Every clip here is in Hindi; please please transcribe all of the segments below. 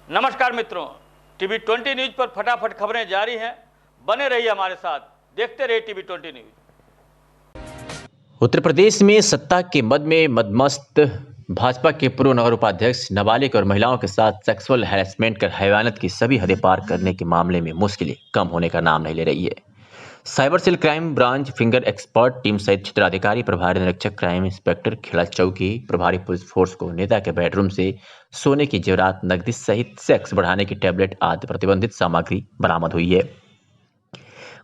नमस्कार मित्रों, टीवी 20 न्यूज पर फटाफट खबरें जारी हैं। बने रहिए हमारे साथ, देखते रहिए टीवी 20 न्यूज। उत्तर प्रदेश में सत्ता के मद में मदमस्त भाजपा के पूर्व नगर उपाध्यक्ष नाबालिग और महिलाओं के साथ सेक्सुअल हैरेसमेंट कर हैवानियत की सभी हदें पार करने के मामले में मुश्किलें कम होने का नाम नहीं ले रही है। Cyber cell crime branch finger expert team सहित क्षेत्राधिकारी, प्रभारी निरीक्षक, क्राइम इंस्पेक्टर, खेड़ा चौकी प्रभारी पुलिस फोर्स को नेता के बेडरूम से सोने की जेवरात, नकदी सहित सेक्स बढ़ाने की टैबलेट आदि प्रतिबंधित सामग्री बरामद हुई है।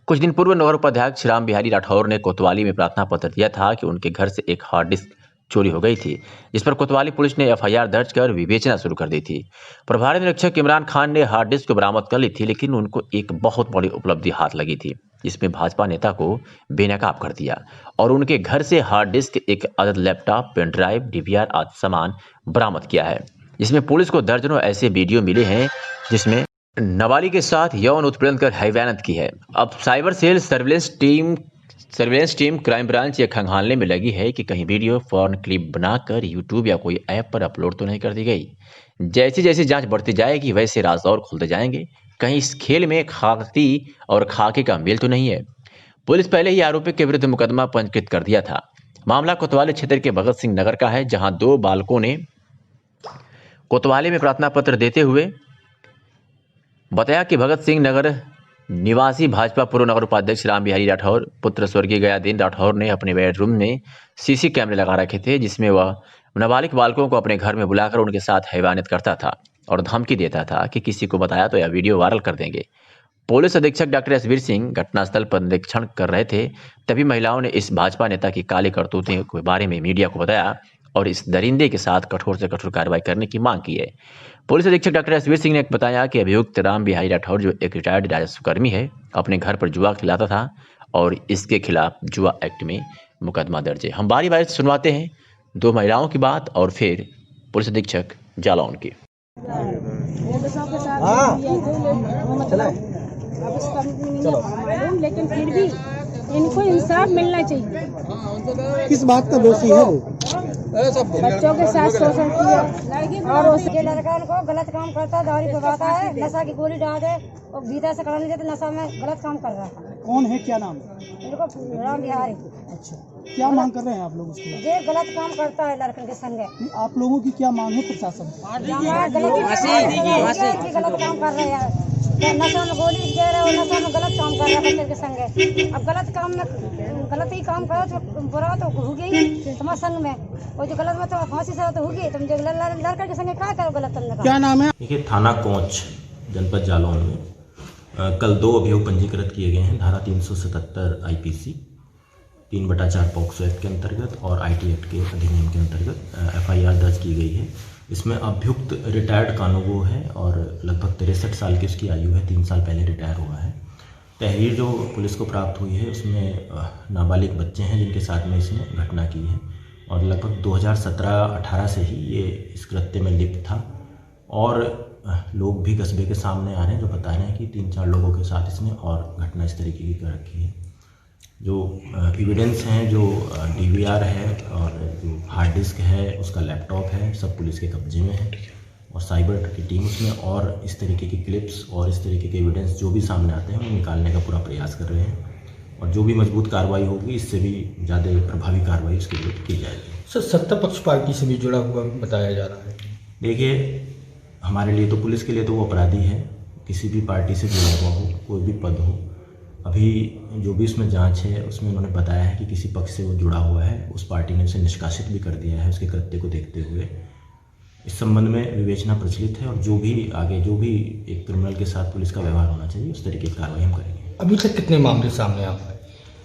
कुछ दिन पूर्व नगर उपाध्यक्ष राम बिहारी राठौर ने कोतवाली में प्रार्थना पत्र दिया था कि उनके घर से एक हार्ड डिस्क चोरी हो गई थी, जिस पर कोतवाली पुलिस ने एफआईआर दर्ज कर विवेचना शुरू कर दी थी। प्रभारी निरीक्षक इमरान खान ने हार्ड डिस्क को बरामद कर ली थी, लेकिन उनको एक बहुत बड़ी उपलब्धि हाथ लगी थी, जिसमें भाजपा नेता को बेनकाब कर दिया और उनके घर से हार्ड डिस्क, एक अदद लैपटॉप, पेन ड्राइव, डीवीआर आदि सामान बरामद किया है। जिसमें पुलिस को दर्जनों ऐसे वीडियो मिले हैं जिसमें नाबालिग के साथ यौन उत्पीड़न कर हैवानियत की है। अब cyber cell surveillance team crime branch ये खंगालने में लगी है कि कहीं वीडियो फोन क्लिप बनाकर यूट्यूब या कोई ऐप पर अपलोड तो नहीं कर दी गई। जैसे जैसे जांच बढ़ती जाएगी वैसे राज और खुलते जाएंगे। कहीं इस खेल में खाकी और खाके का मेल तो नहीं है। पुलिस पहले ही आरोपी के विरुद्ध मुकदमा पंजीकृत कर दिया था। मामला कोतवाली क्षेत्र के भगत सिंह नगर का है, जहां 2 बालकों ने कोतवाली में प्रार्थना पत्र देते हुए बताया कि भगत सिंह नगर निवासी भाजपा पूर्व नगर उपाध्यक्ष राम बिहारी राठौर पुत्र स्वर्गीय गयादीन राठौर ने अपने बेडरूम में सीसी कैमरे लगा रखे थे, जिसमें वह नाबालिग बालकों को अपने घर में बुलाकर उनके साथ हैवानियत करता था और धमकी देता था कि किसी को बताया तो यह वीडियो वायरल कर देंगे। पुलिस अधीक्षक डॉक्टर एसवीर सिंह घटनास्थल पर निरीक्षण कर रहे थे, तभी महिलाओं ने इस भाजपा नेता की काली करतूतों के बारे में मीडिया को बताया और इस दरिंदे के साथ कठोर से कठोर कार्रवाई करने की मांग की है। पुलिस अधीक्षक डॉक्टर एसवीर सिंह ने बताया कि अभियुक्त राम बिहारी राठौर, जो एक रिटायर्ड राजस्व कर्मी है, अपने घर पर जुआ खिलाता था और इसके खिलाफ जुआ एक्ट में मुकदमा दर्ज है। हम बारी बारी से सुनवाते हैं 2 महिलाओं की बात और फिर पुलिस अधीक्षक जालौन की। लेकिन फिर भी इनको इंसाफ मिलना चाहिए। किस बात का दोषी है वो? बच्चों के साथ शोषण किया और उसके लड़का को गलत काम करता, दारू पिवाता है, नशा की गोली डाल दे और भीतर से खड़ा नहीं देते, नशा में गलत काम कर रहा है। कौन है, क्या नाम? इनको राम बिहारी। अच्छा, क्या मांग कर रहे हैं आप लोग उसके लिए? ये गलत काम करता है लड़के के संग। आप लोगों की क्या मांग है प्रशासन? गलत काम कर रहे हैं, नशा में गोली दे रहे और नशा में गलत काम कर रहे हैं बच्चे के संग। अब गलत काम में गलत ही काम करो तो बुरा तो होगी ही तुम्हारे संग में, और जो गलत में तो फांसी से तो होगी। तुम जो लड़का के संग क्या करो गलत तुमने? क्या नाम है? देखिए, थाना कोंच जनपद जालौन में कल 2 अभियोग पंजीकृत किए गए हैं। धारा 377 आईपीसी 3/4 पॉक्सो एक्ट के अंतर्गत और आईटी एक्ट के अधिनियम के अंतर्गत एफआईआर दर्ज की गई है। इसमें अभियुक्त रिटायर्ड कानूगो है और लगभग 63 साल की उसकी आयु है, 3 साल पहले रिटायर हुआ है। तहरीर जो पुलिस को प्राप्त हुई है उसमें नाबालिग बच्चे हैं जिनके साथ में इसने घटना की है और लगभग 2017-18 से ही ये इस कृत्य में लिप्त था। और लोग भी कस्बे के सामने आ रहे हैं जो बता रहे हैं कि 3-4 लोगों के साथ इसने और घटना इस तरीके की कर रखी है। जो एविडेंस हैं, जो डीवीआर है और जो हार्ड डिस्क है, उसका लैपटॉप है, सब पुलिस के कब्जे में है और साइबर की टीम उसमें और इस तरीके की क्लिप्स और इस तरीके के एविडेंस जो भी सामने आते हैं उन्हें निकालने का पूरा प्रयास कर रहे हैं और जो भी मजबूत कार्रवाई होगी इससे भी ज़्यादा प्रभावी कार्रवाई उसके विरुद्ध की जाएगी। सर, सत्ता पक्ष पार्टी से भी जुड़ा हुआ बताया जा रहा है। देखिए, हमारे लिए तो पुलिस के लिए तो वो अपराधी है, किसी भी पार्टी से जुड़ा हुआ हो, कोई भी पद हो। अभी जो भी उसमें जांच है उसमें उन्होंने बताया है कि किसी पक्ष से वो जुड़ा हुआ है, उस पार्टी ने उसे निष्कासित भी कर दिया है उसके कृत्य को देखते हुए। इस संबंध में विवेचना प्रचलित है और जो भी आगे जो भी एक क्रिमिनल के साथ पुलिस का व्यवहार होना चाहिए उस तरीके की कार्रवाई हम करेंगे। अभी तक कितने मामले सामने आ पाए?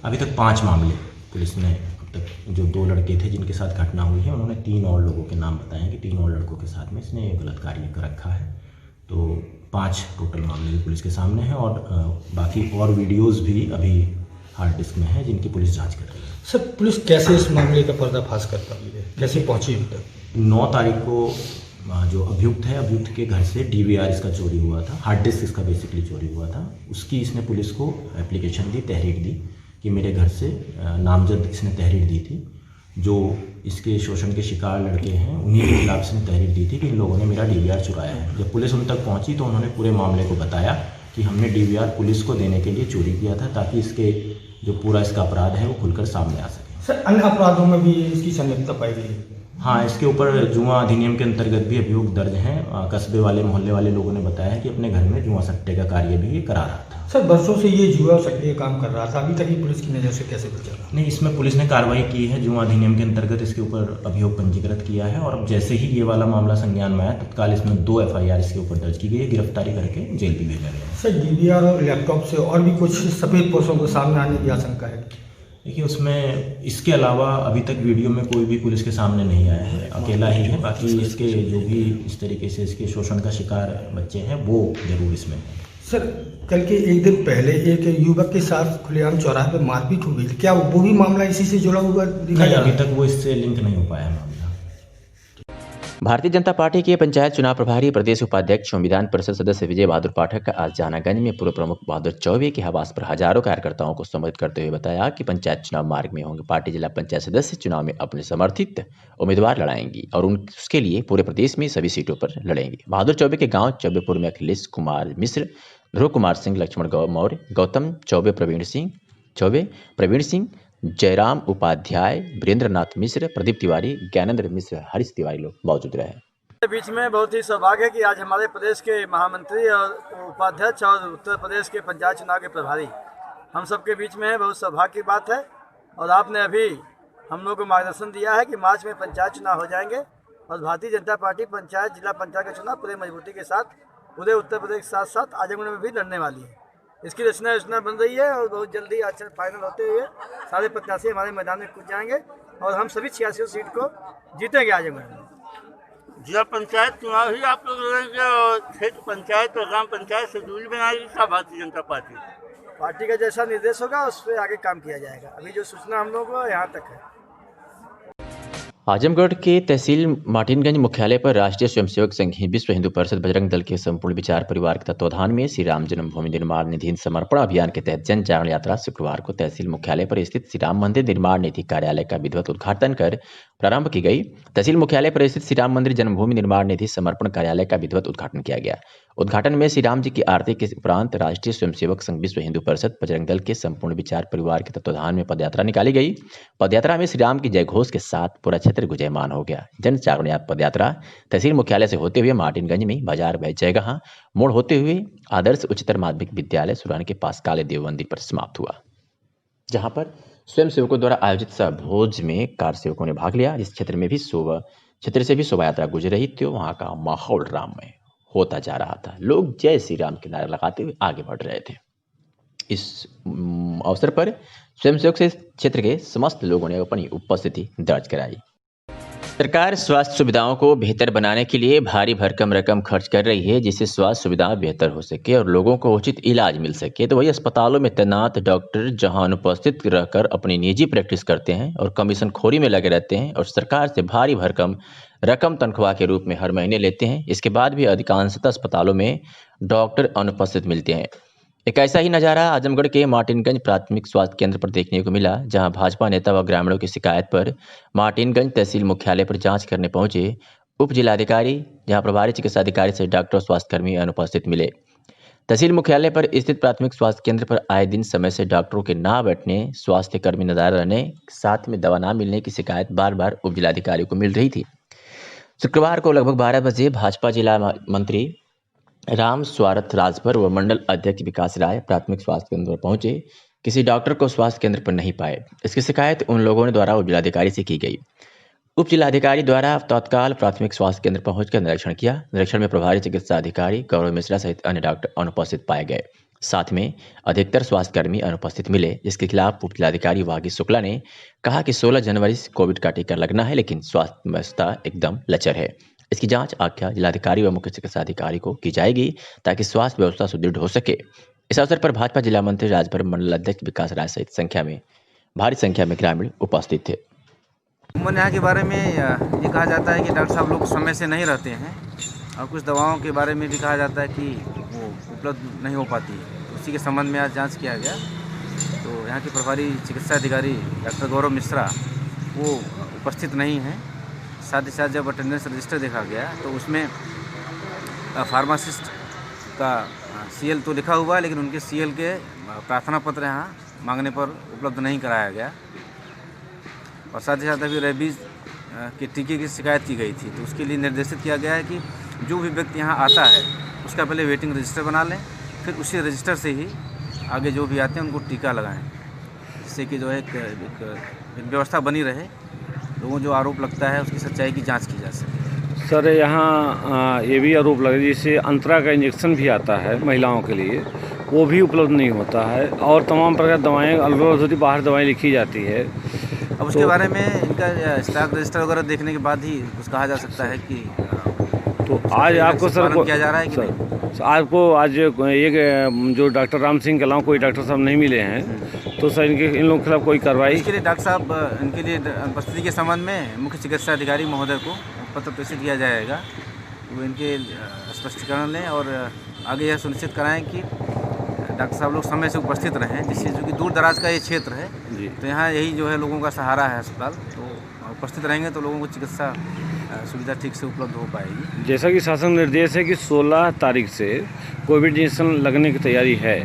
अभी तक 5 मामले पुलिस ने अब तक, जो 2 लड़के थे जिनके साथ घटना हुई है, उन्होंने 3 और लोगों के नाम बताए हैं कि 3 और लड़कों के साथ में इसने गलत कार्य कर रखा है। तो 5 टोटल मामले भी पुलिस के सामने हैं और बाकी और वीडियोस भी अभी हार्ड डिस्क में हैं जिनकी पुलिस जांच कर रही है। सर, पुलिस कैसे इस मामले का पर्दाफाश कर पाई है, कैसे पहुंची अभी तक? 9 तारीख को जो अभियुक्त है, अभियुक्त के घर से डीवीआर इसका चोरी हुआ था, हार्ड डिस्क इसका बेसिकली चोरी हुआ था। उसकी इसने पुलिस को एप्लीकेशन दी, तहरीर दी कि मेरे घर से नामजद इसने तहरीर दी थी जो इसके शोषण के शिकार लड़के हैं उन्हीं के खिलाफ इसने तहरीर दी थी कि इन लोगों ने मेरा DVR चुराया है। जब पुलिस उन तक पहुंची तो उन्होंने पूरे मामले को बताया कि हमने DVR पुलिस को देने के लिए चोरी किया था ताकि इसके जो पूरा इसका अपराध है वो खुलकर सामने आ सके। सर, अन्य अपराधों में भी इसकी संलिप्तता पाई गई है? हाँ, इसके ऊपर जुआ अधिनियम के अंतर्गत भी अभियोग दर्ज हैं। कस्बे वाले मोहल्ले वाले लोगों ने बताया कि अपने घर में जुआ सट्टे का कार्य भी ये करा रहा था। सर, बरसों से ये जुआ सट्टे काम कर रहा था, अभी तक ये पुलिस की नज़र से कैसे बचा? नहीं, इसमें पुलिस ने कार्रवाई की है, जुआ अधिनियम के अंतर्गत इसके ऊपर अभियोग पंजीकृत किया है और अब जैसे ही ये वाला मामला संज्ञान में आया तत्काल इसमें 2 FIR इसके ऊपर दर्ज की गई है, गिरफ्तारी करके जेल भी भेजा गया है। सर, DVR और लैपटॉप से और भी कुछ सफ़ेद पोशों को सामने आने की आशंका है? देखिए, उसमें इसके अलावा अभी तक वीडियो में कोई भी पुलिस के सामने नहीं आया है, अकेला ही है। बाकी इसके जो भी इस तरीके से इसके शोषण का शिकार बच्चे हैं वो जरूर इसमें हैं। सर, कल के एक दिन पहले एक युवक के साथ खुलेआम चौराहे पर मारपीट हो गई, क्या वो भी मामला इसी से जुड़ा हुआ दिखा? नहीं, अभी तक वो इससे लिंक नहीं हो पाया मामला। भारतीय जनता पार्टी के पंचायत चुनाव प्रभारी प्रदेश उपाध्यक्ष एवं विधान परिषद सदस्य विजय बहादुर पाठक का आज जहानागंज में पूर्व प्रमुख बहादुर चौबे के आवास पर हजारों कार्यकर्ताओं को संबोधित करते हुए बताया कि पंचायत चुनाव मार्ग में होंगे। पार्टी जिला पंचायत सदस्य चुनाव में अपने समर्थित उम्मीदवार लड़ाएंगी और उसके लिए पूरे प्रदेश में सभी सीटों पर लड़ेंगे। बहादुर चौबे के गाँव चौबेपुर में अखिलेश कुमार मिश्र, ध्रुव कुमार सिंह, लक्ष्मण मौर्य, गौतम चौबे, प्रवीण सिंह, जयराम उपाध्याय, वीरेंद्रनाथ मिश्र, प्रदीप तिवारी, ज्ञानेंद्र मिश्र, हरीश तिवारी लोग मौजूद रहे। बीच में बहुत ही सौभाग्य है कि आज हमारे प्रदेश के महामंत्री और उपाध्यक्ष और उत्तर प्रदेश के पंचायत चुनाव के प्रभारी हम सबके बीच में है। बहुत सौभाग्य की बात है और आपने अभी हम लोग को मार्गदर्शन दिया है कि मार्च में पंचायत चुनाव हो जाएंगे और भारतीय जनता पार्टी पंचायत जिला पंचायत का चुनाव पूरे मजबूती के साथ पूरे उत्तर प्रदेश के साथ साथ आजमगढ़ में भी लड़ने वाली है। इसकी रचना बन रही है और बहुत जल्दी आचरण फाइनल होते हुए सारे प्रत्याशी हमारे मैदान में कूद जाएंगे और हम सभी 86 सीट को जीतेंगे आजमगढ़ में। जिला पंचायत चुनाव ही आप लोग लड़ेंगे और क्षेत्र पंचायत और ग्राम पंचायत से दूरी बनाएगी क्या भारतीय जनता पार्टी का जैसा निर्देश होगा उस पर आगे काम किया जाएगा। अभी जो सूचना हम लोगों को यहाँ तक है। आजमगढ़ के तहसील मार्टिनगंज मुख्यालय पर राष्ट्रीय स्वयंसेवक संघ विश्व हिंदू परिषद बजरंग दल के संपूर्ण विचार परिवार के तत्वाधान में श्री राम जन्मभूमि निर्माण निधि समर्पण अभियान के तहत जन जागरण यात्रा शुक्रवार को तहसील मुख्यालय पर स्थित श्री राम मंदिर निर्माण निधि कार्यालय का विधिवत उद्घाटन कर प्रारंभ की गई। तहसील मुख्यालय पर स्थित श्री राम मंदिर जन्मभूमि निर्माण निधि समर्पण कार्यालय का विधिवत उद्घाटन किया गया। उद्घाटन में श्री राम जी की आरती के उपरांत राष्ट्रीय स्वयंसेवक संघ विश्व हिंदू परिषद बजरंग दल के संपूर्ण विचार परिवार के तत्वाधान में पदयात्रा निकाली गई। पदयात्रा में श्री राम की जयघोष के साथ पूरा क्षेत्र गुंजायमान हो गया। जन जागरण पदयात्रा तहसील मुख्यालय से होते हुए मार्टिनगंज में बाजार जयगहाँ मोड़ होते हुए आदर्श उच्चतर माध्यमिक विद्यालय सुरान के पास काले देव मंदिर पर समाप्त हुआ, जहां पर स्वयं सेवकों द्वारा आयोजित भोज में कार सेवकों ने भाग लिया। जिस क्षेत्र से भी शोभा यात्रा गुजर रही थी वहां का माहौल राममय होता जा रहा था। लोग जय श्री राम के नारे लगाते हुए आगे बढ़ रहे थे। इस अवसर पर स्वयंसेवक से क्षेत्र के समस्त लोगों ने अपनी उपस्थिति दर्ज कराई। सरकार स्वास्थ्य सुविधाओं को बेहतर बनाने के लिए भारी भरकम रकम खर्च कर रही है, जिससे स्वास्थ्य सुविधाएं बेहतर हो सके और लोगों को उचित इलाज मिल सके। तो वही अस्पतालों में तैनात डॉक्टर जहां अनुपस्थित रहकर अपनी निजी प्रैक्टिस करते हैं और कमीशन खोरी में लगे रहते हैं और सरकार से भारी भरकम रकम तनख्वाह के रूप में हर महीने लेते हैं। इसके बाद भी अधिकांशतः अस्पतालों में डॉक्टर अनुपस्थित मिलते हैं। एक ऐसा ही नज़ारा आजमगढ़ के मार्टिनगंज प्राथमिक स्वास्थ्य केंद्र पर देखने को मिला, जहां भाजपा नेता व ग्रामीणों की शिकायत पर मार्टिनगंज तहसील मुख्यालय पर जांच करने पहुंचे उप जिलाधिकारी, जहां प्रभारी चिकित्सा अधिकारी से डॉक्टर स्वास्थ्यकर्मी अनुपस्थित मिले। तहसील मुख्यालय पर स्थित प्राथमिक स्वास्थ्य केंद्र पर आए दिन समय से डॉक्टरों के ना बैठने, स्वास्थ्यकर्मी नदारद रहने, साथ में दवा ना मिलने की शिकायत बार बार उप जिलाधिकारी को मिल रही थी। शुक्रवार को लगभग 12 बजे भाजपा जिला मंत्री राम स्वार्थ राजभर व मंडल अध्यक्ष विकास राय प्राथमिक स्वास्थ्य केंद्र पर पहुंचे, किसी डॉक्टर को स्वास्थ्य केंद्र पर नहीं पाए। इसकी शिकायत उन लोगों ने द्वारा उप जिलाधिकारी से की गई। उप जिलाधिकारी द्वारा तत्काल प्राथमिक स्वास्थ्य केंद्र पहुंचकर निरीक्षण किया। निरीक्षण में प्रभारी चिकित्सा अधिकारी गौरव मिश्रा सहित अन्य डॉक्टर अनुपस्थित पाए गए। साथ में अधिकतर स्वास्थ्यकर्मी अनुपस्थित मिले, जिसके खिलाफ उप जिलाधिकारी वागी शुक्ला ने कहा कि 16 जनवरी से कोविड का टीका लगना है, लेकिन स्वास्थ्य व्यवस्था एकदम लचर है। इसकी जांच आख्या जिलाधिकारी व मुख्य चिकित्सा अधिकारी को की जाएगी ताकि स्वास्थ्य व्यवस्था सुदृढ़ हो सके। इस अवसर पर भाजपा जिला मंत्री राजभर, मंडल अध्यक्ष विकास राय सहित भारी संख्या में ग्रामीण उपस्थित थे। उमन यहाँ के बारे में ये कहा जाता है कि डॉक्टर साहब लोग समय से नहीं रहते हैं और कुछ दवाओं के बारे में भी कहा जाता है कि वो उपलब्ध नहीं हो पाती है। उसी के संबंध में आज जाँच किया गया। तो यहाँ के प्रभारी चिकित्सा अधिकारी डॉक्टर गौरव मिश्रा वो उपस्थित नहीं हैं। साथ ही साथ जब अटेंडेंस रजिस्टर देखा गया तो उसमें फार्मासिस्ट का सीएल तो लिखा हुआ है, लेकिन उनके सीएल के प्रार्थना पत्र यहाँ मांगने पर उपलब्ध नहीं कराया गया। और साथ ही साथ अभी रेबीज़ के टीके की शिकायत की गई थी, तो उसके लिए निर्देशित किया गया है कि जो भी व्यक्ति यहाँ आता है उसका पहले वेटिंग रजिस्टर बना लें, फिर उसी रजिस्टर से ही आगे जो भी आते हैं उनको टीका लगाएं, जिससे कि जो है एक व्यवस्था बनी रहे, लोगों जो आरोप लगता है उसकी सच्चाई की जांच की जा सके। सर यहाँ ये भी आरोप लगा जैसे अंतरा का इंजेक्शन भी आता है महिलाओं के लिए, वो भी उपलब्ध नहीं होता है, और तमाम प्रकार दवाएँ अल्लोधुरी बाहर दवाएँ लिखी जाती है। अब उसके बारे में इनका स्टॉक रजिस्टर वगैरह देखने के बाद ही कुछ कहा जा सकता है कि तो आज आपको सर किया जा रहा है कि नहीं? आपको आज एक जो डॉक्टर राम सिंह के अलावा कोई डॉक्टर साहब नहीं मिले हैं, तो सर इन लोगों के खिलाफ कोई कार्रवाई? इसके लिए डॉक्टर साहब इनके लिए उपस्थिति के संबंध में मुख्य चिकित्सा अधिकारी महोदय को पत्र प्रेषित किया जाएगा, वो इनके स्पष्टीकरण लें और आगे यह सुनिश्चित कराएं कि डॉक्टर साहब लोग समय से उपस्थित रहें, जिससे जो कि दूर दराज का ये क्षेत्र है जी, तो यहाँ यही जो है लोगों का सहारा है अस्पताल, तो उपस्थित रहेंगे तो लोगों को चिकित्सा सुविधा ठीक से उपलब्ध हो पाएगी। जैसा कि शासन निर्देश है कि 16 तारीख से कोविड इंजेक्शन लगने की तैयारी है,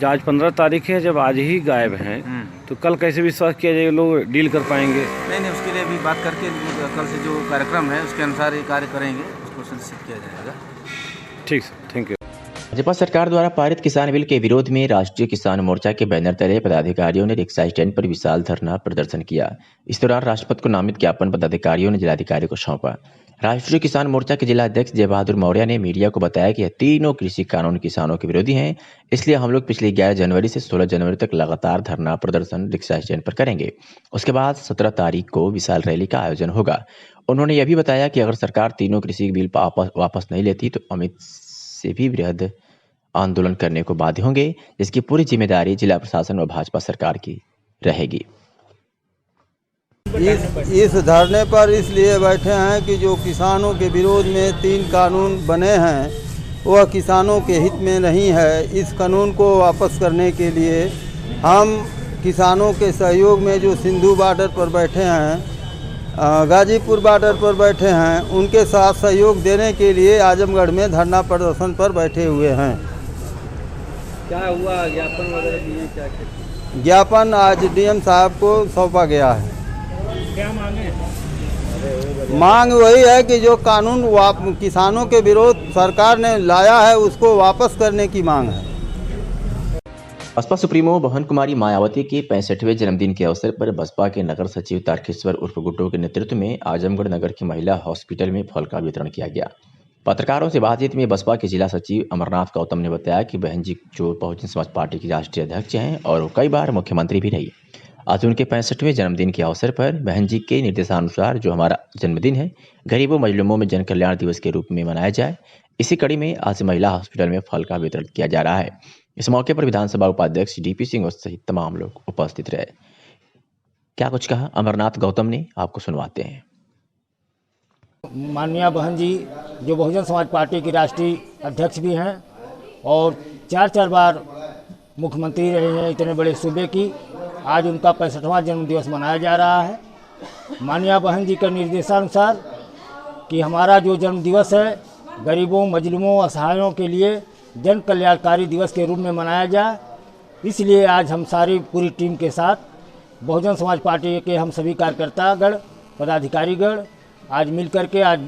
आज 15 तारीख है, जब आज ही गायब हैं तो कल कैसे विश्वास किया जाएगा लोग डील कर पाएंगे? नहीं, उसके लिए अभी बात करके कल से जो कार्यक्रम है उसके अनुसार ये कार्य करेंगे, उसको सुनिश्चित किया जाएगा। ठीक सर, थैंक यू। भाजपा सरकार द्वारा पारित किसान बिल के विरोध में राष्ट्रीय किसान मोर्चा के बैनर तले पदाधिकारियों ने रिक्शा स्टैंड पर विशाल धरना प्रदर्शन किया। इस दौरान राष्ट्रपति को नामित ज्ञापन पदाधिकारियों ने जिलाधिकारी को सौंपा। राष्ट्रीय किसान मोर्चा के जिला अध्यक्ष जय बहादुर मौर्य ने मीडिया को बताया कि यह तीनों कृषि कानून किसानों के विरोधी हैं, इसलिए हम लोग पिछले 11 जनवरी से 16 जनवरी तक लगातार धरना प्रदर्शन रिक्शा स्टैंड पर करेंगे। उसके बाद 17 तारीख को विशाल रैली का आयोजन होगा। उन्होंने यह भी बताया कि अगर सरकार तीनों कृषि बिल वापस नहीं लेती तो अमित से भी वृहद आंदोलन करने को बाध्य होंगे, जिसकी पूरी जिम्मेदारी जिला प्रशासन व भाजपा सरकार की रहेगी। इस धरने पर इसलिए बैठे हैं कि जो किसानों के विरोध में 3 कानून बने हैं वह किसानों के हित में नहीं है। इस कानून को वापस करने के लिए हम किसानों के सहयोग में जो सिंधु बॉर्डर पर बैठे हैं, गाजीपुर बॉर्डर पर बैठे हैं, उनके साथ सहयोग देने के लिए आजमगढ़ में धरना प्रदर्शन पर बैठे हुए हैं। क्या हुआ, ज्ञापन वगैरह दिए? क्या ज्ञापन आज डीएम साहब को सौंपा गया है। क्या मांगे? मांग वही है कि जो कानून किसानों के विरोध सरकार ने लाया है उसको वापस करने की मांग है। बसपा सुप्रीमो बहन कुमारी मायावती के 65वें जन्मदिन के अवसर पर बसपा के नगर सचिव तारकेश्वर उर्फ गुड्डू के नेतृत्व में आजमगढ़ नगर की महिला हॉस्पिटल में फल का वितरण किया गया। पत्रकारों से बातचीत में बसपा के जिला सचिव अमरनाथ गौतम ने बताया कि बहन जी जो बहुजन समाज पार्टी की राष्ट्रीय अध्यक्ष हैं और वो कई बार मुख्यमंत्री भी रही। आज उनके 65वें जन्मदिन के अवसर पर बहन जी के निर्देशानुसार जो हमारा जन्मदिन है गरीबों मजलूमों में जन कल्याण दिवस के रूप में मनाया जाए, इसी कड़ी में आज महिला हॉस्पिटल में फल का वितरण किया जा रहा है। इस मौके पर विधानसभा उपाध्यक्ष डीपी सिंह सहित तमाम लोग उपस्थित रहे। क्या कुछ कहा अमरनाथ गौतम ने, आपको सुनवाते हैं। माननीय बहन जी जो बहुजन समाज पार्टी की राष्ट्रीय अध्यक्ष भी हैं और 4 बार मुख्यमंत्री रहे हैं इतने बड़े सूबे की, आज उनका 65वां जन्म दिवस मनाया जा रहा है। माननीय बहन जी के निर्देशानुसार कि हमारा जो जन्म दिवस है गरीबों मजलूमों असहायों के लिए जन कल्याणकारी दिवस के रूप में मनाया जाए, इसलिए आज हम सारी पूरी टीम के साथ बहुजन समाज पार्टी के हम सभी कार्यकर्तागण पदाधिकारीगण आज मिलकर के आज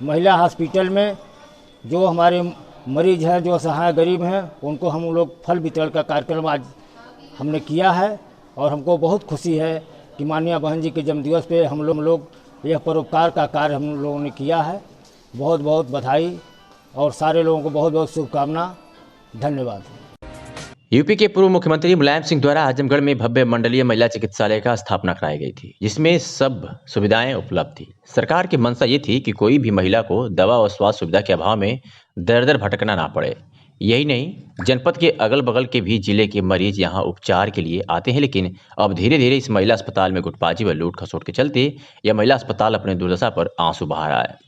महिला हॉस्पिटल में जो हमारे मरीज हैं जो असहाय गरीब हैं उनको हम लोग फल वितरण का कार्यक्रम आज हमने किया है और हमको बहुत खुशी है कि माननीय बहन जी के जन्मदिवस पे हम लोग यह परोपकार का कार्य हम लोगों ने किया है। बहुत बहुत बधाई और सारे लोगों को बहुत बहुत शुभकामना, धन्यवाद। यूपी के पूर्व मुख्यमंत्री मुलायम सिंह द्वारा आजमगढ़ में भव्य मंडलीय महिला चिकित्सालय का स्थापना कराई गई थी, जिसमें सब सुविधाएं उपलब्ध थी। सरकार की मंशा ये थी कि कोई भी महिला को दवा और स्वास्थ्य सुविधा के अभाव में दर दर भटकना ना पड़े। यही नहीं, जनपद के अगल बगल के भी जिले के मरीज यहाँ उपचार के लिए आते हैं, लेकिन अब धीरे धीरे इस महिला अस्पताल में गुटबाजी व लूट खसोट के चलते यह महिला अस्पताल अपने दुर्दशा पर आंसू बहा रहा है।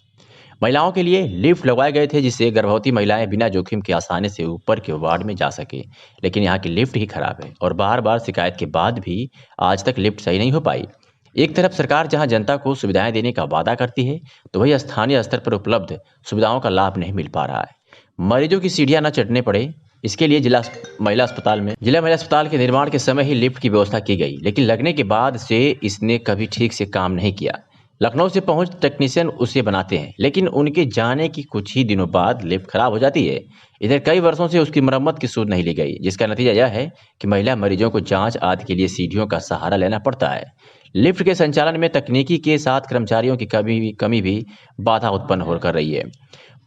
महिलाओं के लिए लिफ्ट लगवाए गए थे, जिससे गर्भवती महिलाएं बिना जोखिम के आसानी से ऊपर के वार्ड में जा सके, लेकिन यहाँ की लिफ्ट ही खराब है और बार बार शिकायत के बाद भी आज तक लिफ्ट सही नहीं हो पाई। एक तरफ सरकार जहां जनता को सुविधाएं देने का वादा करती है, तो वही स्थानीय स्तर पर उपलब्ध सुविधाओं का लाभ नहीं मिल पा रहा है। मरीजों की सीढ़ियां न चढ़ने पड़े, इसके लिए जिला महिला अस्पताल के निर्माण के समय ही लिफ्ट की व्यवस्था की गई, लेकिन लगने के बाद से इसने कभी ठीक से काम नहीं किया। लखनऊ से पहुंच टेक्नीशियन उसे बनाते हैं, लेकिन उनके जाने की कुछ ही दिनों बाद लिफ्ट खराब हो जाती है। इधर कई वर्षों से उसकी मरम्मत की सूद नहीं ली गई, जिसका नतीजा यह है कि महिला मरीजों को जांच आदि के लिए सीढ़ियों का सहारा लेना पड़ता है। लिफ्ट के संचालन में तकनीकी के साथ कर्मचारियों की कमी भी बाधा उत्पन्न हो कर रही है।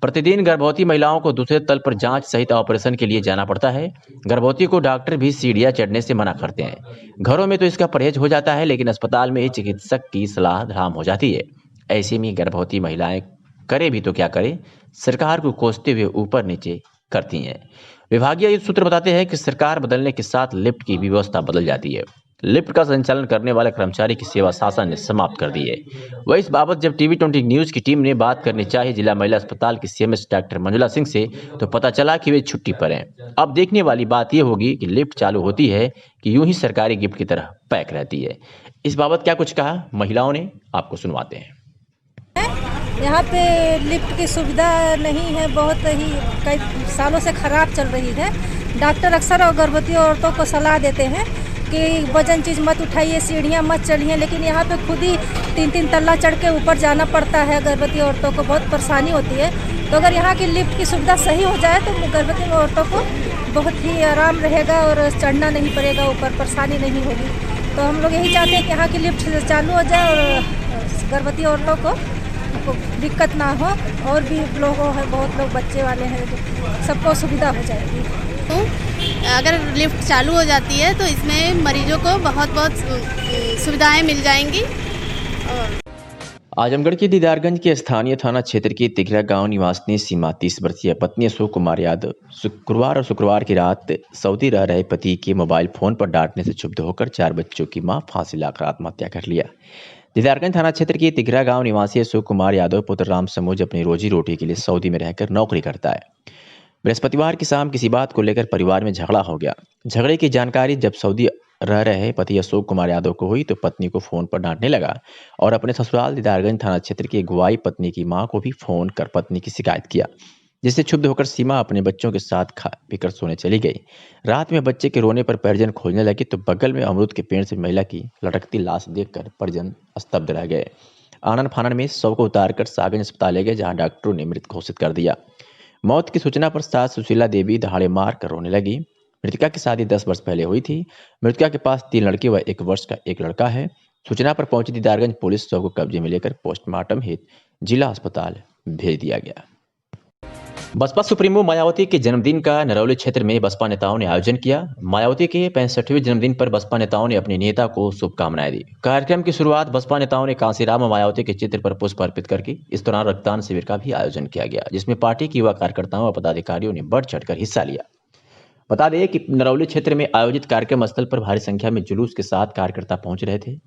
प्रतिदिन गर्भवती महिलाओं को दूसरे तल पर जांच सहित ऑपरेशन के लिए जाना पड़ता है। गर्भवती को डॉक्टर भी सीढ़ियां चढ़ने से मना करते हैं। घरों में तो इसका परहेज हो जाता है, लेकिन अस्पताल में ही चिकित्सक की सलाह धराम हो जाती है। ऐसे में गर्भवती महिलाएं करे भी तो क्या करे, सरकार को कोसते हुए ऊपर नीचे करती हैं। विभागीय सूत्र बताते हैं कि सरकार बदलने के साथ लिफ्ट की व्यवस्था बदल जाती है। लिफ्ट का संचालन करने वाले कर्मचारी की सेवा शासन ने समाप्त कर दी है। वह इस बाबत जब टीवी 20 न्यूज की टीम ने बात करनी चाहिए जिला महिला अस्पताल की सीएमएस डॉक्टर मंजुला सिंह से, तो पता चला कि वे छुट्टी पर हैं। अब देखने वाली बात यह होगी कि लिफ्ट चालू होती है कि यूं ही सरकारी गिफ्ट की तरह पैक रहती है। इस बाबत क्या कुछ कहा महिलाओं ने, आपको सुनवाते हैं। यहाँ पे लिफ्ट की सुविधा नहीं है, बहुत ही कई सालों से खराब चल रही है। डॉक्टर अक्सर और गर्भवती औरतों को सलाह देते हैं कि वजन चीज़ मत उठाइए, सीढ़ियाँ मत चढ़िए, लेकिन यहाँ पे खुद ही 3-3 तल्ला चढ़ के ऊपर जाना पड़ता है। गर्भवती औरतों को बहुत परेशानी होती है। तो अगर यहाँ की लिफ्ट की सुविधा सही हो जाए तो गर्भवती औरतों को बहुत ही आराम रहेगा और चढ़ना नहीं पड़ेगा, ऊपर परेशानी नहीं होगी। तो हम लोग यही चाहते हैं कि यहाँ की लिफ्ट चालू हो जाए और गर्भवती औरतों को दिक्कत ना हो, और भी लोगों हैं, बहुत लोग बच्चे वाले हैं, सबको सुविधा हो जाएगी। तो अगर लिफ्ट चालू हो जाती है तो इसमें मरीजों को बहुत सुविधाएं मिल जाएंगी। आजमगढ़ के दीदारगंज के स्थानीय थाना क्षेत्र के तिघरा गांव निवासी सीमा 30 वर्षीय पत्नी अशोक कुमार यादव शुक्रवार की रात सऊदी रह रहे पति के मोबाइल फोन पर डांटने से क्षुब्ध होकर 4 बच्चों की मां फांसी लाकर आत्महत्या कर लिया। दीदारगंज थाना क्षेत्र के तिघरा गांव निवासी अशोक कुमार यादव पुत्र राम समूज अपनी रोजी रोटी के लिए सऊदी में रहकर नौकरी करता है। बृहस्पतिवार की शाम किसी बात को लेकर परिवार में झगड़ा हो गया। झगड़े की जानकारी जब सऊदी रह रहे पति अशोक कुमार यादव को हुई तो पत्नी को फोन पर डांटने लगा और अपने ससुराल दीदारगंज थाना क्षेत्र की अगुवाई पत्नी की मां को भी फोन कर पत्नी की शिकायत किया, जिससे क्षुब्ध होकर सीमा अपने बच्चों के साथ खा पीकर सोने चली गई। रात में बच्चे के रोने पर परिजन खोजने लगे तो बगल में अमरूद के पेड़ से महिला की लटकती लाश देखकर परिजन स्तब्ध रह गए। आनन फानन में शव को उतारकर सागंज अस्पताल ले गए, जहां डॉक्टरों ने मृत घोषित कर दिया। मौत की सूचना पर सास सुशीला देवी दहाड़े मार कर रोने लगी। मृतका की शादी 10 वर्ष पहले हुई थी। मृतका के पास 3 लड़के व 1 वर्ष का एक लड़का है। सूचना पर पहुंची दीदारगंज पुलिस शव को कब्जे में लेकर पोस्टमार्टम हेतु जिला अस्पताल भेज दिया गया। बसपा सुप्रीमो मायावती के जन्मदिन का नरौली क्षेत्र में बसपा नेताओं ने आयोजन किया। मायावती के 65वें जन्मदिन पर बसपा नेताओं ने अपने नेता को शुभकामनाएं दी। कार्यक्रम की शुरुआत बसपा नेताओं ने कांसीराम मायावती के चित्र पर पुष्प अर्पित करके इस दौरान रक्तदान शिविर का भी आयोजन किया गया, जिसमें पार्टी के युवा कार्यकर्ताओं व पदाधिकारियों ने बढ़ चढ़कर हिस्सा लिया। बता दें कि नरौली क्षेत्र में आयोजित कार्यक्रम स्थल पर भारी संख्या में जुलूस के साथ कार्यकर्ता पहुंच रहे थे।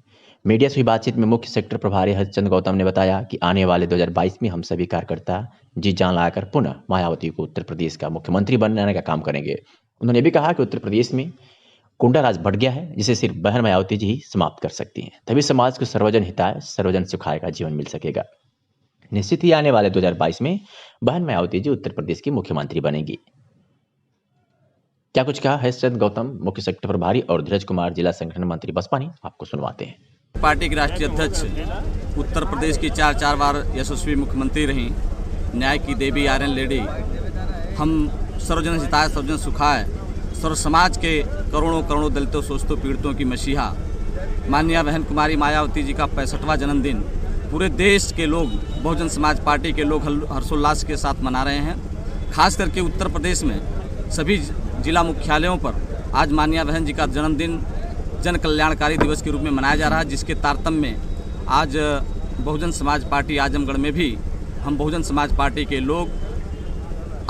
मीडिया से हुई बातचीत में मुख्य सेक्टर प्रभारी हरिचंद गौतम ने बताया कि आने वाले 2022 में हम सभी कार्यकर्ता जी जान लगाकर पुनः मायावती को उत्तर प्रदेश का मुख्यमंत्री बनाने का काम करेंगे। उन्होंने भी कहा कि उत्तर प्रदेश में गुंडा राज बढ़ गया है, जिसे सिर्फ बहन मायावती जी ही समाप्त कर सकती हैं, तभी समाज को सर्वजन हिताय सर्वजन सुखाय का जीवन मिल सकेगा। निश्चित ही आने वाले 2022 में बहन मायावती जी उत्तर प्रदेश की मुख्यमंत्री बनेगी। क्या कुछ कहा हरिचंद गौतम मुख्य सेक्टर प्रभारी और धीरज कुमार जिला संगठन मंत्री बसपा ने, आपको सुनवाते हैं। पार्टी की राष्ट्रीय अध्यक्ष, उत्तर प्रदेश की 4 बार यशस्वी मुख्यमंत्री रहीं, न्याय की देवी, आयरन लेडी, हम सर्वजन हिताय सर्वजन सुखाय सर्व समाज के करोड़ों दलितों शोषितों पीड़ितों की मसीहा माननीय बहन कुमारी मायावती जी का 65वां जन्मदिन पूरे देश के लोग, बहुजन समाज पार्टी के लोग हर्षोल्लास के साथ मना रहे हैं। खास करके उत्तर प्रदेश में सभी जिला मुख्यालयों पर आज माननीय बहन जी का जन्मदिन जन कल्याणकारी दिवस के रूप में मनाया जा रहा है, जिसके तारतम्य में आज बहुजन समाज पार्टी आजमगढ़ में भी हम बहुजन समाज पार्टी के लोग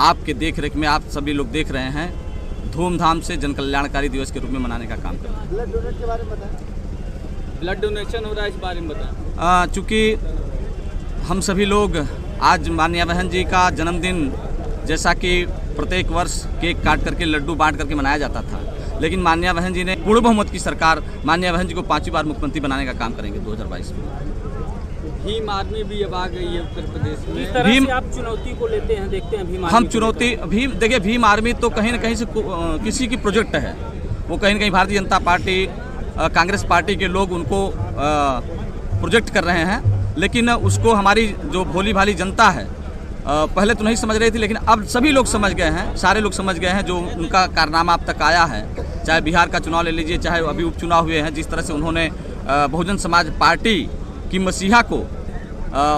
आपके देखरेख में, आप सभी लोग देख रहे हैं, धूमधाम से जन कल्याणकारी दिवस के रूप में मनाने का काम कर रहे हैं। ब्लड डोनेट के बारे में बताएं। ब्लड डोनेशन हो रहा है, इस बारे में बताएं। चूँकि हम सभी लोग आज माननीय बहन जी का जन्मदिन जैसा कि प्रत्येक वर्ष केक काट करके लड्डू बांट करके मनाया जाता था, लेकिन माननीय बहन जी ने पूर्ण बहुमत की सरकार माननीय बहन जी को 5वीं बार मुख्यमंत्री बनाने का काम करेंगे 2022 में। भीम आर्मी भी अब आ गई है उत्तर प्रदेश में। इस तरह से आप चुनौती को लेते हैं, देखते हैं भीम आर्मी हम चुनौती देखिए भीम आर्मी तो कहीं न कहीं से किसी की प्रोजेक्ट है, वो कहीं न कहीं भारतीय जनता पार्टी कांग्रेस पार्टी के लोग उनको प्रोजेक्ट कर रहे हैं, लेकिन उसको हमारी जो भोली भाली जनता है पहले तो नहीं समझ रही थी, लेकिन अब सभी लोग समझ गए हैं, सारे लोग समझ गए हैं जो उनका कारनामा अब तक आया है। चाहे बिहार का चुनाव ले लीजिए, चाहे अभी उपचुनाव हुए हैं, जिस तरह से उन्होंने बहुजन समाज पार्टी की मसीहा को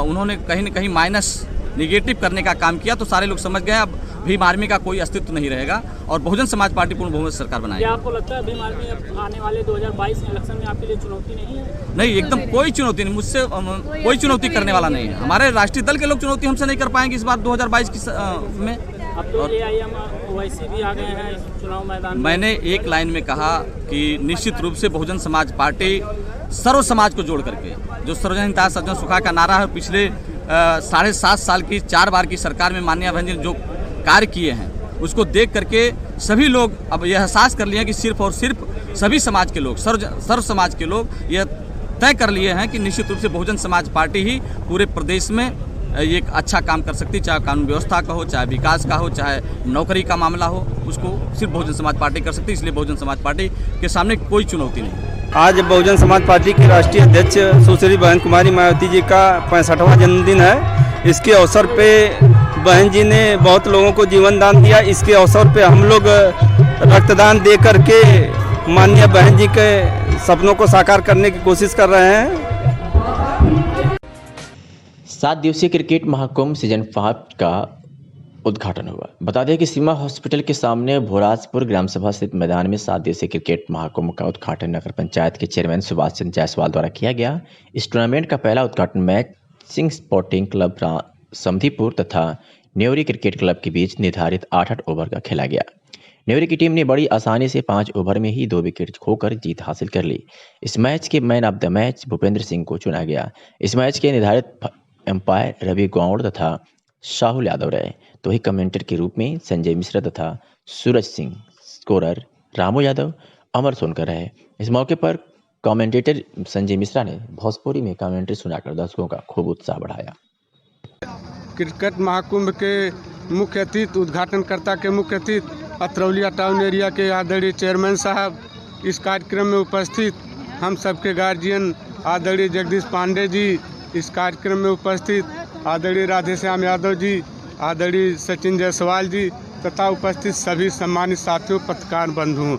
उन्होंने कहीं न कहीं माइनस निगेटिव करने का काम किया, तो सारे लोग समझ गए अब भीम आर्मी का कोई अस्तित्व नहीं रहेगा और बहुजन समाज पार्टी पूर्ण बहुमत सरकार बनाएगी। क्या आपको लगता है भीम आर्मी अब आने वाले 2022 इलेक्शन में आपके लिए चुनौती नहीं है? नहीं, एकदम कोई चुनौती नहीं, मुझसे कोई चुनौती करने वाला नहीं है। हमारे राष्ट्रीय दल के लोग चुनौती हमसे नहीं कर पाएंगे इस बार 2022 में। अब तो AIM ओवैसी भी आ गए हैं इस चुनाव मैदान में। मैंने एक लाइन में कहा कि निश्चित रूप से बहुजन समाज पार्टी सर्व समाज को जोड़ करके, जो सर्वजन हिताय सर्वजन सुखाय का नारा है, पिछले 7.5 साल की 4 बार की सरकार में माननीय बहन जी ने जो कार्य किए हैं उसको देख करके सभी लोग अब यह एहसास कर लिए हैं कि सिर्फ और सिर्फ सभी समाज के लोग, सर्व समाज के लोग यह तय कर लिए हैं कि निश्चित रूप से बहुजन समाज पार्टी ही पूरे प्रदेश में एक अच्छा काम कर सकती है, चाहे कानून व्यवस्था का हो, चाहे विकास का हो, चाहे नौकरी का मामला हो, उसको सिर्फ बहुजन समाज पार्टी कर सकती है। इसलिए बहुजन समाज पार्टी के सामने कोई चुनौती नहीं। आज बहुजन समाज पार्टी की राष्ट्रीय अध्यक्ष सुश्री बहन कुमारी मायावती जी का 65वां जन्मदिन है। इसके अवसर पे बहन जी ने बहुत लोगों को जीवन दान दिया। इसके अवसर पे हम लोग रक्तदान दे करके माननीय बहन जी के सपनों को साकार करने की कोशिश कर रहे हैं। 7 दिवसीय क्रिकेट महाकुंभ सीजन 5 का उद्घाटन हुआ। बता दें कि सीमा हॉस्पिटल के सामने भोराजपुर ग्राम सभा स्थित मैदान में 7 दिवसीय क्रिकेट महाकुंभ का उद्घाटन नगर पंचायत के चेयरमैन सुभाष चंद्र जायसवाल द्वारा किया गया। इस टूर्नामेंट का पहला उद्घाटन मैच सिंह स्पोर्टिंग क्लब समधीपुर तथा न्योरी क्रिकेट क्लब के बीच निर्धारित 8-8 ओवर का खेला गया। न्योरी की टीम ने बड़ी आसानी से 5 ओवर में ही 2 विकेट खोकर जीत हासिल कर ली। इस मैच के man of the match Bhupendra Singh को चुना गया। इस मैच के निर्धारित एम्पायर रवि गौड़ तथा शाहुल यादव रहे, तो ही कमेंटेटर के रूप में संजय मिश्रा तथा सूरज सिंह, स्कोरर रामू यादव, अमर सोनकर रहे। इस मौके पर कमेंटेटर संजय मिश्रा ने भोजपुरी में कमेंट्री सुनाकर दर्शकों का खूब उत्साह बढ़ाया। क्रिकेट महाकुंभ के मुख्य अतिथि, उद्घाटनकर्ता के मुख्य अतिथि अतरौलिया टाउन एरिया के आदरणीय चेयरमैन साहब, इस कार्यक्रम में उपस्थित हम सबके गार्जियन आदरणीय जगदीश पांडे जी, इस कार्यक्रम में उपस्थित आदरणीय राधेश्याम यादव जी, आदरणीय सचिन जायसवाल जी तथा उपस्थित सभी सम्मानित साथियों, पत्रकार बंधुओं।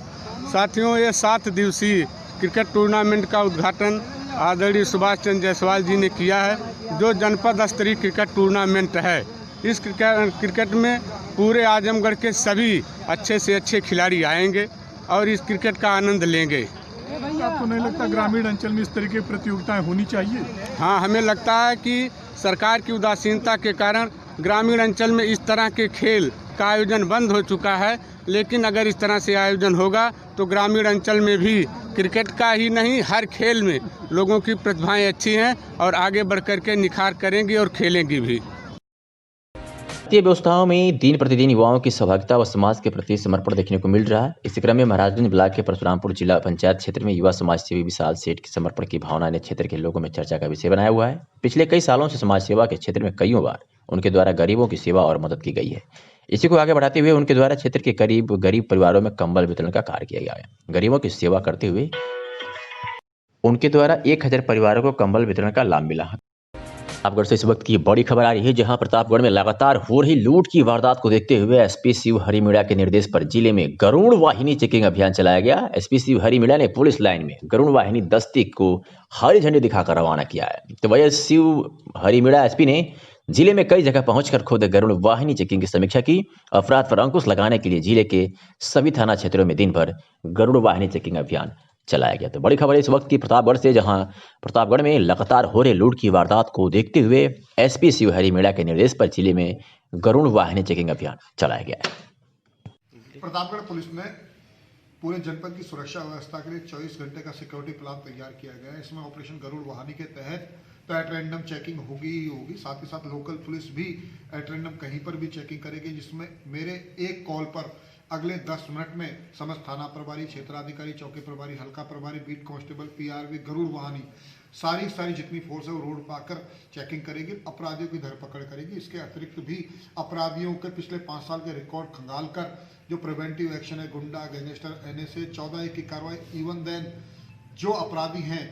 साथियों, ये 7 दिवसीय क्रिकेट टूर्नामेंट का उद्घाटन आदरणीय सुभाष चंद्र जायसवाल जी ने किया है, जो जनपद स्तरीय क्रिकेट टूर्नामेंट है। इस क्रिकेट में पूरे आजमगढ़ के सभी अच्छे से अच्छे खिलाड़ी आएंगे और इस क्रिकेट का आनंद लेंगे। आपको नहीं लगता ग्रामीण अंचल में इस तरह की प्रतियोगिताएं होनी चाहिए? हाँ, हमें लगता है कि सरकार की उदासीनता के कारण ग्रामीण अंचल में इस तरह के खेल का आयोजन बंद हो चुका है, लेकिन अगर इस तरह से आयोजन होगा तो ग्रामीण अंचल में भी क्रिकेट का ही नहीं, हर खेल में लोगों की प्रतिभाएं अच्छी हैं और आगे बढ़ कर के निखार करेंगी और खेलेंगी भी। भारतीय व्यवस्थाओं में दिन प्रतिदिन युवाओं की सहभागिता व समाज के प्रति समर्पण देखने को मिल रहा है। इसी क्रम में महाराजगंज ब्लॉक के परशुरामपुर जिला पंचायत क्षेत्र में युवा समाज सेवी विशाल सेठ के समर्पण की भावना ने क्षेत्र के लोगों में चर्चा का विषय बनाया हुआ है। पिछले कई सालों से समाज सेवा के क्षेत्र में कईयों बार उनके द्वारा गरीबों की सेवा और मदद की गई है। इसी को आगे बढ़ाते हुए उनके द्वारा क्षेत्र के गरीब परिवारों में कंबल वितरण का कार्य किया गया है। गरीबों की सेवा करते हुए उनके द्वारा 1000 परिवारों को कंबल वितरण का लाभ मिला। प्रतापगढ़ से इस वक्त की बड़ी खबर आ रही है, जहां प्रतापगढ़ में लगातार हो रही लूट की वारदात को देखते हुए एसपी शिव हरि मीणा के निर्देश पर जिले में गरुड़ वाहिनी चेकिंग अभियान चलाया गया। एसपी शिव हरि मीणा ने पुलिस लाइन में गरुड़ वाहिनी दस्ते को हरी झंडी दिखाकर रवाना किया है। तो वही शिव हरि मीणा एसपी ने जिले में कई जगह पहुंचकर खुद गरुड़ वाहिनी चेकिंग की समीक्षा की। अपराध पर अंकुश लगाने के लिए जिले के सभी थाना क्षेत्रों में दिन भर गरुड़ वाहिनी चेकिंग अभियान चलाया गया। तो बड़ी खबर इस वक्त की प्रतापगढ़ से, जहां प्रतापगढ़ में लगातार हो रहे लूट की वारदात को देखते हुए एसपी शिव हरि मीणा के निर्देश पर जिले में गरुड़ वाहिनी चेकिंग अभियान चलाया गया है। प्रतापगढ़ पुलिस ने पूरे जनपद की सुरक्षा व्यवस्था के लिए 24 घंटे का सिक्योरिटी प्लान तैयार किया गया है। इसमें ऑपरेशन गरुड़ वाहिनी के तहत तो एट रैंडम चेकिंग होगी ही होगी, साथ ही साथ लोकल पुलिस भी एट रैंडम कहीं पर भी चेकिंग करेगी, जिसमें मेरे एक कॉल पर अगले 10 मिनट में समस्त थाना प्रभारी, क्षेत्राधिकारी, चौकी प्रभारी, हल्का प्रभारी, बीट कांस्टेबल, पीआरवी, गरुड़ वाहनी सारी जितनी फोर्स है वो रोड पर आकर चेकिंग करेगी, अपराधियों की धरपकड़ करेगी। इसके अतिरिक्त भी अपराधियों के पिछले 5 साल के रिकॉर्ड खंगाल कर जो प्रिवेंटिव एक्शन है, गुंडा, गैंगस्टर, NSA 14 की कार्रवाई, इवन देन जो अपराधी हैं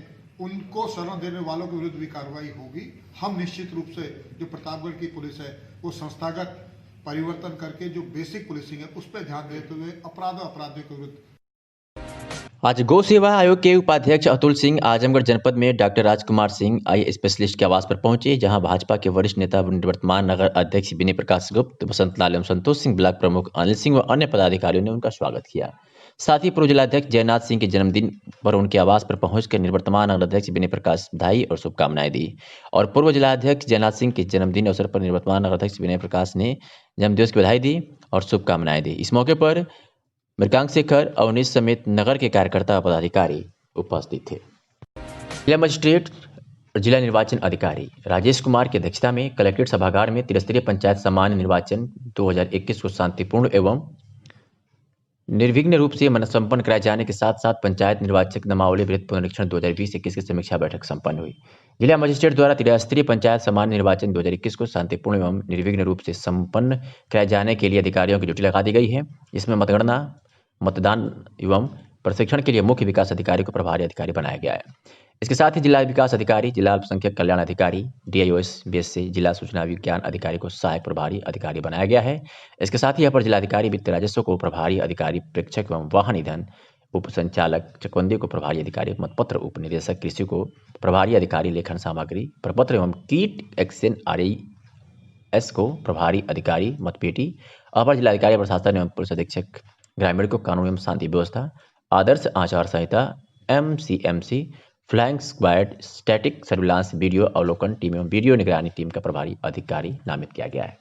उनको शरण देने वालों के विरुद्ध भी कार्रवाई होगी। हम निश्चित रूप से जो प्रतापगढ़ की पुलिस है वो संस्थागत परिवर्तन करके जो बेसिक पुलिसिंग है उस पर ध्यान देते हुए अपराधियों के विरुद्ध। आज गौ सेवा आयोग के उपाध्यक्ष अतुल सिंह आजमगढ़ जनपद में doctor Rajkumar Singh eye specialist के आवास पर पहुंचे, जहां भाजपा के वरिष्ठ नेता निवर्तमान नगर अध्यक्ष विनय प्रकाश गुप्त, वसंत लाल एवं संतोष सिंह, ब्लॉक प्रमुख अनिल सिंह व अन्य पदाधिकारियों ने उनका स्वागत किया। साथ ही पूर्व जिलाध्यक्ष जयनाथ सिंह के जन्मदिन पर उनके आवास पर पहुंचकर निवर्तमान नगर अध्यक्ष विनय प्रकाश बधाई और शुभकामनाएं दी। और पूर्व जिलाध्यक्ष जयनाथ सिंह के जन्मदिन अवसर पर निवर्तमान नगर अध्यक्ष विनय प्रकाश ने जन्मदिवस की बधाई दी और शुभकामनाएं दी। इस मौके पर मृगांक शेखर, अवनीश समेत नगर के कार्यकर्ता व पदाधिकारी उपस्थित थे। जिला मजिस्ट्रेट और जिला निर्वाचन अधिकारी राजेश कुमार की अध्यक्षता में कलेक्ट्रेट सभागार में त्रिस्तरीय पंचायत सामान्य निर्वाचन 2021 को शांतिपूर्ण एवं निर्विघ्न रूप से संपन्न कराए जाने के साथ साथ पंचायत निर्वाचक नामावली वृहद पुनरीक्षण 2020-21 की समीक्षा बैठक संपन्न हुई। जिला मजिस्ट्रेट द्वारा त्रिस्तरीय पंचायत सामान्य निर्वाचन 2021 को शांतिपूर्ण एवं निर्विघ्न रूप से संपन्न कराए जाने के लिए अधिकारियों की ड्यूटी लगा दी गई है। इसमें मतगणना, मतदान एवं प्रशिक्षण के लिए मुख्य विकास अधिकारी को प्रभारी अधिकारी बनाया गया है। इसके साथ ही जिला विकास अधिकारी, जिला अल्पसंख्यक कल्याण अधिकारी, DIOS BSC, जिला सूचना विज्ञान अधिकारी को सहायक प्रभारी अधिकारी बनाया गया है। इसके साथ ही अपर जिलाधिकारी वित्त राजस्व को प्रभारी अधिकारी, प्रेक्षक एवं वाहन ईंधन उप संचालक चकबंदी को प्रभारी अधिकारी, मतपत्र उप निदेशक कृषि को प्रभारी अधिकारी, लेखन सामग्री प्रपत्र एवं कीट एक्शन RIS को प्रभारी अधिकारी, मतपेटी, अपर जिलाधिकारी प्रशासन एवं पुलिस अधीक्षक ग्रामीण को कानून एवं शांति व्यवस्था, आदर्श आचार संहिता, MCMC, flying squad, static surveillance, video अवलोकन टीम एवं वीडियो निगरानी टीम का प्रभारी अधिकारी नामित किया गया है।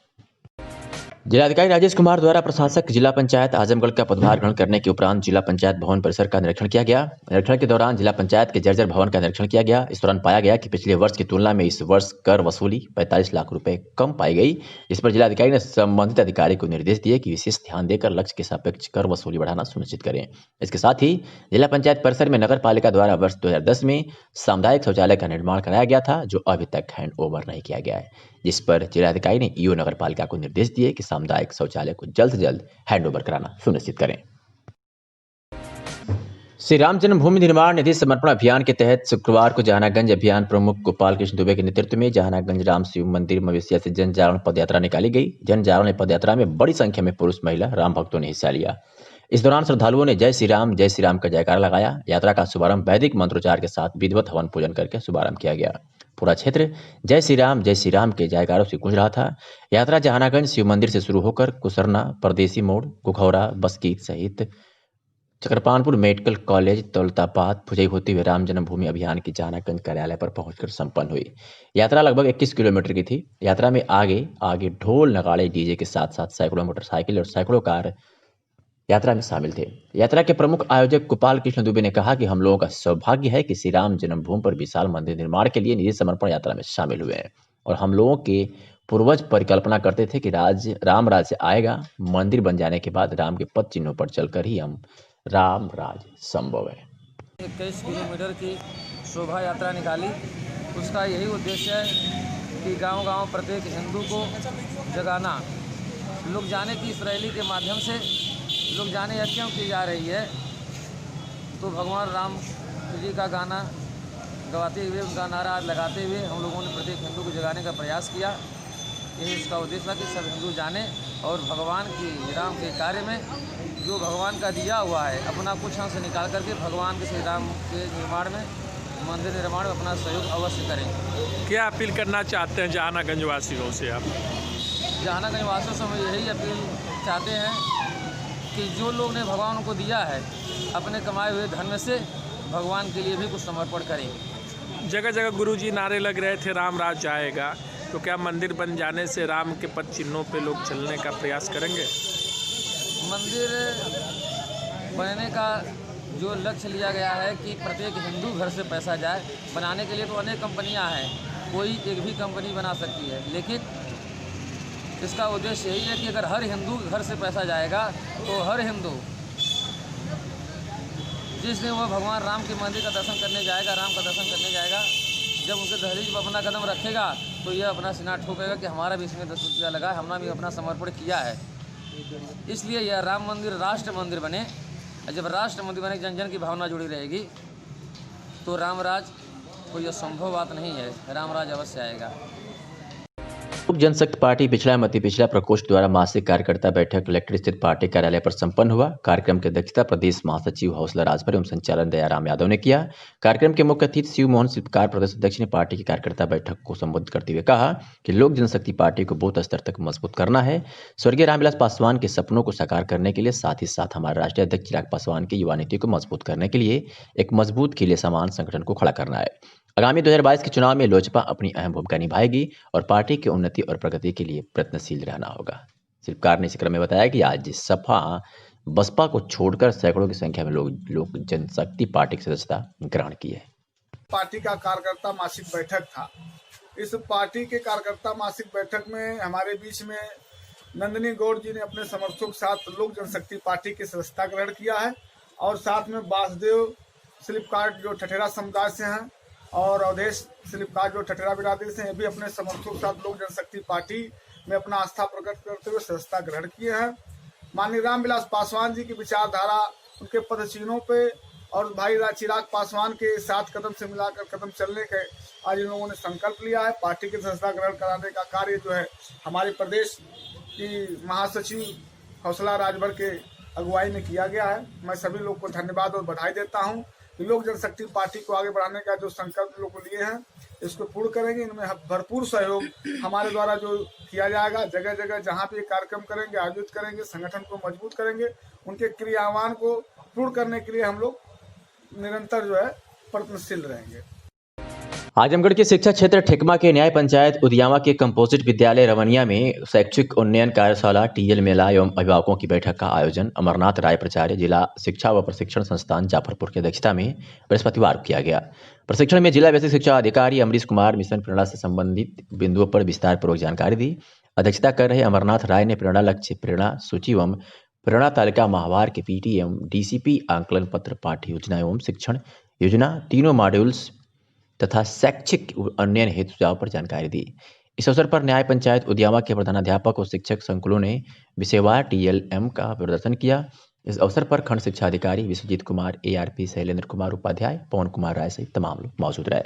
जिलाधिकारी राजेश कुमार द्वारा प्रशासक जिला पंचायत आजमगढ़ का पदभार ग्रहण करने के उपरांत जिला पंचायत भवन परिसर का निरीक्षण किया गया। निरीक्षण के दौरान जिला पंचायत के जर्जर भवन का निरीक्षण किया गया। इस दौरान पाया गया कि पिछले वर्ष की तुलना में इस वर्ष कर वसूली 45 लाख रुपए कम पाई गई। इस पर जिलाधिकारी ने संबंधित अधिकारी को निर्देश दिए कि विशेष ध्यान देकर लक्ष्य के सापेक्ष कर वसूली बढ़ाना सुनिश्चित करें। इसके साथ ही जिला पंचायत परिसर में नगर पालिका द्वारा वर्ष 2010 में सामुदायिक शौचालय का निर्माण कराया गया था, जो अभी तक हैंड ओवर नहीं किया गया है, जिस पर जिलाधिकारी ने EO नगर पालिका को निर्देश दिए कि सामुदायिक शौचालय को जल्द से जल्द हैंडओवर कराना सुनिश्चित करें। श्री राम जन्मभूमि निर्माण निधि समर्पण अभियान के तहत शुक्रवार को जहानागंज अभियान प्रमुख गोपाल कृष्ण दुबे के नेतृत्व में जहानागंज राम शिव मंदिर मवेशिया से जन जागरण पदयात्रा निकाली गई। जन जागरण पदयात्रा में बड़ी संख्या में पुरुष, महिला, राम भक्तों ने हिस्सा लिया। इस दौरान श्रद्धालुओं ने जय श्री राम का जयकारा लगाया। यात्रा का शुभारंभ वैदिक मंत्रोच्चार के साथ विधिवत हवन पूजन करके शुभारंभ किया गया। पूरा क्षेत्र जय श्री राम के जयकारों से गूंज रहा था। यात्रा जहानागंज शिव मंदिर से शुरू होकर कुसरना, परदेसी मोड़, कुखौरा, बस्कीत सहित चक्रपानपुर मेडिकल कॉलेज, दौलताबाद, भुजई होते हुए राम जन्मभूमि अभियान के जहानागंज कार्यालय पर पहुंचकर संपन्न हुई। यात्रा लगभग 21 किलोमीटर की थी। यात्रा में आगे ढोल, नगाड़े, डीजे के साथ साथ सैकड़ों मोटरसाइकिल और सैकड़ों कार यात्रा में शामिल थे। यात्रा के प्रमुख आयोजक गोपाल कृष्ण दुबे ने कहा कि हम लोगों का सौभाग्य है कि श्री राम जन्मभूमि पर विशाल मंदिर निर्माण के लिए निधि समर्पण यात्रा में शामिल हुए हैं और हम लोगों के पूर्वज परिकल्पना करते थे कि राम राज्य आएगा। मंदिर बन जाने के बाद राम के पद चिन्हों पर चलकर ही हम राम राज संभव है। 21 किलोमीटर की शोभा यात्रा निकाली। उसका यही उद्देश्य है कि गांव-गांव प्रत्येक हिंदू को जगाना, लोग जाने की इस रैली के माध्यम से लोग जाने यह क्यों की जा रही है, तो भगवान राम जी का गाना गवाते हुए, उनका नारा लगाते हुए हम लोगों ने प्रत्येक हिंदू को जगाने का प्रयास किया। यही इसका उद्देश्य था कि सब हिंदू जाने और भगवान की राम के कार्य में जो भगवान का दिया हुआ है अपना कुछ अंश निकाल करके भगवान के श्री राम के निर्माण में, मंदिर निर्माण में अपना सहयोग अवश्य करें। क्या अपील करना चाहते हैं जहानागंज वासियों से आप? जहानागंज वासियों से हम यही अपील चाहते हैं कि जो लोग ने भगवान को दिया है अपने कमाए हुए धन में से भगवान के लिए भी कुछ समर्पण करें। जगह जगह गुरुजी नारे लग रहे थे राम राज आएगा, तो क्या मंदिर बन जाने से राम के पद चिन्हों पे लोग चलने का प्रयास करेंगे? मंदिर बनने का जो लक्ष्य लिया गया है कि प्रत्येक हिंदू घर से पैसा जाए, बनाने के लिए तो अनेक कंपनियां हैं, कोई एक भी कंपनी बना सकती है, लेकिन इसका उद्देश्य यही है कि अगर हर हिंदू के घर से पैसा जाएगा तो हर हिंदू जिस दिन वह भगवान राम के मंदिर का दर्शन करने जाएगा, राम का दर्शन करने जाएगा, जब उनके दहलीज पर अपना कदम रखेगा तो यह अपना सीना ठोकेगा कि हमारा भी इसमें 10 रुपया लगा, हमने भी अपना समर्पण किया है। इसलिए यह राम मंदिर राष्ट्र मंदिर बने, और जब राष्ट्र मंदिर बने जन जन की भावना जुड़ी रहेगी तो रामराज कोई असंभव बात नहीं है, रामराज अवश्य आएगा। लोक जनशक्ति पार्टी पिछड़ा मती पिछड़ा प्रकोष्ठ द्वारा मासिक कार्यकर्ता बैठक कलेक्ट्रेट स्थित पार्टी कार्यालय पर संपन्न हुआ। कार्यक्रम की अध्यक्षता प्रदेश महासचिव हौसला राजभर एवं संचालन दयाराम यादव ने किया। कार्यक्रम के मुख्य अतिथि शिव मोहन शिल्पकार प्रदेश अध्यक्ष ने पार्टी की कार्यकर्ता बैठक को संबोधित करते हुए कहा कि लोक जनशक्ति पार्टी को बूथ स्तर तक मजबूत करना है। स्वर्गीय रामविलास पासवान के सपनों को साकार करने के लिए साथ ही साथ हमारे राष्ट्रीय अध्यक्ष चिराग पासवान की युवा नीति को मजबूत करने के लिए एक मजबूत किले समान संगठन को खड़ा करना है। आगामी 2022 के चुनाव में लोजपा अपनी अहम भूमिका निभाएगी और पार्टी की उन्नति और प्रगति के लिए प्रयत्नशील रहना होगा। शिल्पकार ने इस क्रम में बताया कि आज सपा बसपा को छोड़कर सैकड़ों की संख्या में लोग जनशक्ति पार्टी की सदस्यता ग्रहण की है। पार्टी का कार्यकर्ता मासिक बैठक था। इस पार्टी के कार्यकर्ता मासिक बैठक में हमारे बीच में नंदिनी गौड़ जी ने अपने समर्थकों के साथ लोक जनशक्ति पार्टी की सदस्यता ग्रहण किया है और साथ में वासुदेव शिल्पकार जो ठठेरा समुदाय से हैं और अवधेश शिल्पकार जो ठठेरा बिरादरी से भी अपने समर्थकों के साथ लोक जनशक्ति पार्टी में अपना आस्था प्रकट करते हुए सदस्यता ग्रहण किए हैं। माननीय रामविलास पासवान जी की विचारधारा, उनके पदचिन्हों पे और भाई चिराग पासवान के साथ कदम से मिलाकर कदम चलने के आज इन लोगों ने संकल्प लिया है। पार्टी की सदस्यता ग्रहण कराने का कार्य जो है हमारे प्रदेश की महासचिव हौसला राजभर के अगुवाई में किया गया है। मैं सभी लोग को धन्यवाद और बधाई देता हूँ। लोक जनशक्ति पार्टी को आगे बढ़ाने का जो संकल्प लोग को लिए हैं इसको पूर्ण करेंगे। इनमें भरपूर सहयोग हमारे द्वारा जो किया जाएगा, जगह जगह जहाँ भी कार्यक्रम करेंगे, आयोजित करेंगे, संगठन को मजबूत करेंगे, उनके क्रियान्वयन को पूर्ण करने के लिए हम लोग निरंतर जो है प्रयत्नशील रहेंगे। आजमगढ़ के शिक्षा क्षेत्र ठेकमा के न्याय पंचायत उदियामा के कंपोजिट विद्यालय रवनिया में शैक्षिक उन्नयन कार्यशाला, टीएल मेला एवं अभिभावकों की बैठक का आयोजन अमरनाथ राय प्राचार्य जिला शिक्षा व प्रशिक्षण संस्थान जाफरपुर की अध्यक्षता में बृहस्पतिवार को किया गया। प्रशिक्षण में जिला बेसिक शिक्षा अधिकारी अमरीश कुमार मिशन प्रेरणा से संबंधित बिंदुओं पर विस्तार पूर्वक जानकारी दी। अध्यक्षता कर रहे अमरनाथ राय ने प्रेरणा लक्ष्य, प्रेरणा सूची एवं प्रेरणा तालिका माहवार के पीटी एवं डीसीपी आंकलन पत्र, पाठ्य योजना एवं शिक्षण योजना तीनों मॉड्यूल्स तथा शैक्षिक उन्नयन हेतु सुझाव पर जानकारी दी। इस अवसर पर न्याय पंचायत उदियामा के प्रधानाध्यापक और शिक्षक संकुलों ने विषयवार टीएलएम का प्रदर्शन किया। इस अवसर पर खंड शिक्षा अधिकारी विश्वजीत कुमार, एआरपी शैलेंद्र कुमार उपाध्याय, पवन कुमार राय सहित तमाम लोग मौजूद रहे।